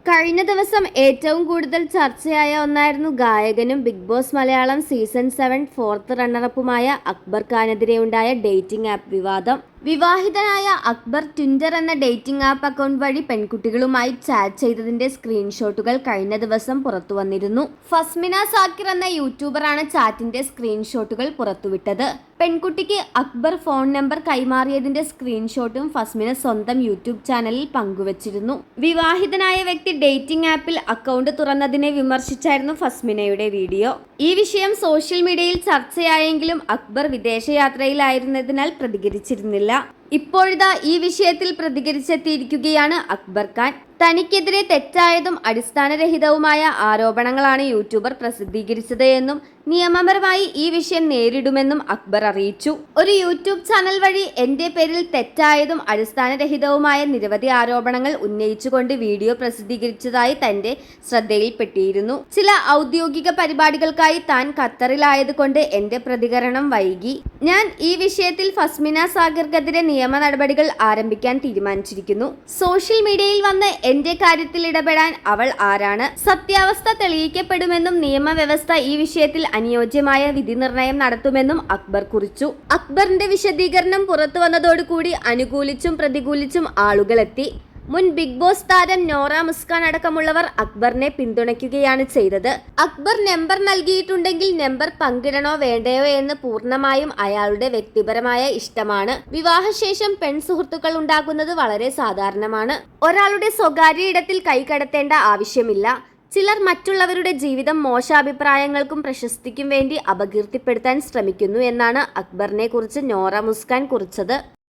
കഴിഞ്ഞ ദിവസം ഏറ്റവും കൂടുതൽ ചർച്ചയായ ഒന്നായിരുന്നു ഗായകനും Bigg Boss Malayalam season 7 fourth റണ്ണറപ്പുമായ അക്ബർ ഖാനെതിരെയുണ്ടായ ഡേറ്റിംഗ് ആപ്പ് വിവാദം. വിവാഹിതനായ അക്ബർ ട്വിറ്റർ എന്ന ഡേറ്റിംഗ് ആപ്പ് അക്കൗണ്ട് വഴി പെൺകുട്ടികളുമായി ചാറ്റ് ചെയ്തതിന്റെ സ്ക്രീൻഷോട്ടുകൾ കഴിഞ്ഞ ദിവസം പുറത്തുവന്നിരുന്നു. ഫസ്മിന സാക്കിർ എന്ന യൂട്യൂബറാണ് ചാറ്റിന്റെ സ്ക്രീൻഷോട്ടുകൾ പുറത്തുവിട്ടത്. പെൺകുട്ടിക്ക് അക്ബർ ഫോൺ നമ്പർ കൈമാറിയതിന്റെ സ്ക്രീൻഷോട്ടും ഫസ്മിന സ്വന്തം യൂട്യൂബ് ചാനലിൽ പങ്കുവച്ചിരുന്നു. വിവാഹിതനായ വ്യക്തി ഡേറ്റിംഗ് ആപ്പിൽ അക്കൗണ്ട് തുറന്നതിനെ വിമർശിച്ചായിരുന്നു ഫസ്മിനയുടെ വീഡിയോ. ഈ വിഷയം സോഷ്യൽ മീഡിയയിൽ ചർച്ചയായെങ്കിലും അക്ബർ വിദേശയാത്രയിലായിരുന്നതിനാൽ പ്രതികരിച്ചിരുന്നില്ല. ഇപ്പോഴിതാ ഈ വിഷയത്തിൽ പ്രതികരിച്ചെത്തിയിരിക്കുകയാണ് അക്ബർ ഖാൻ. തനിക്കെതിരെ തെറ്റായതും അടിസ്ഥാനരഹിതവുമായ ആരോപണങ്ങളാണ് യൂട്യൂബർ പ്രസിദ്ധീകരിച്ചത് എന്നും നിയമപരമായി ഈ വിഷയം നേരിടുമെന്നും അക്ബർ അറിയിച്ചു. ഒരു യൂട്യൂബ് ചാനൽ വഴി എന്റെ പേരിൽ തെറ്റായതും അടിസ്ഥാനരഹിതവുമായ നിരവധി ആരോപണങ്ങൾ ഉന്നയിച്ചുകൊണ്ട് വീഡിയോ പ്രസിദ്ധീകരിച്ചതായി തന്റെ ശ്രദ്ധയിൽപ്പെട്ടിരുന്നു. ചില ഔദ്യോഗിക പരിപാടികൾക്കായി താൻ ഖത്തറിലായതുകൊണ്ട് എന്റെ പ്രതികരണം വൈകി. ഞാൻ ഈ വിഷയത്തിൽ ഫസ്മിന സാഗിർക്കെതിരെ നിയമ നടപടികൾ ആരംഭിക്കാൻ തീരുമാനിച്ചിരിക്കുന്നു. സോഷ്യൽ മീഡിയയിൽ വന്ന് എന്റെ കാര്യത്തിൽ ഇടപെടാൻ അവൾ ആരാണ്? സത്യാവസ്ഥ തെളിയിക്കപ്പെടുമെന്നും നിയമവ്യവസ്ഥ ഈ വിഷയത്തിൽ അനുയോജ്യമായ വിധി നിർണയം നടത്തുമെന്നും അക്ബർ കുറിച്ചു. അക്ബറിന്റെ വിശദീകരണം പുറത്തു വന്നതോടുകൂടി അനുകൂലിച്ചും പ്രതികൂലിച്ചും ആളുകളെത്തി. മുൻ ബിഗ് ബോസ് താരം നോറ മുസ്കാൻ അടക്കമുള്ളവർ അക്ബറിനെ പിന്തുണയ്ക്കുകയാണ് ചെയ്തത്. അക്ബർ നമ്പർ നൽകിയിട്ടുണ്ടെങ്കിൽ നമ്പർ പങ്കിടണോ വേണ്ടയോ എന്ന് പൂർണ്ണമായും അയാളുടെ വ്യക്തിപരമായ ഇഷ്ടമാണ്. വിവാഹശേഷം പെൺസുഹൃത്തുക്കൾ ഉണ്ടാകുന്നത് വളരെ സാധാരണമാണ്. ഒരാളുടെ സ്വകാര്യ ഇടത്തിൽ കൈകടത്തേണ്ട ആവശ്യമില്ല. ചിലർ മറ്റുള്ളവരുടെ ജീവിതം മോശാഭിപ്രായങ്ങൾക്കും പ്രശസ്തിക്കും വേണ്ടി അപകീർത്തിപ്പെടുത്താൻ ശ്രമിക്കുന്നു എന്നാണ് അക്ബറിനെ കുറിച്ച് നോറ മുസ്കാൻ കുറിച്ചത്.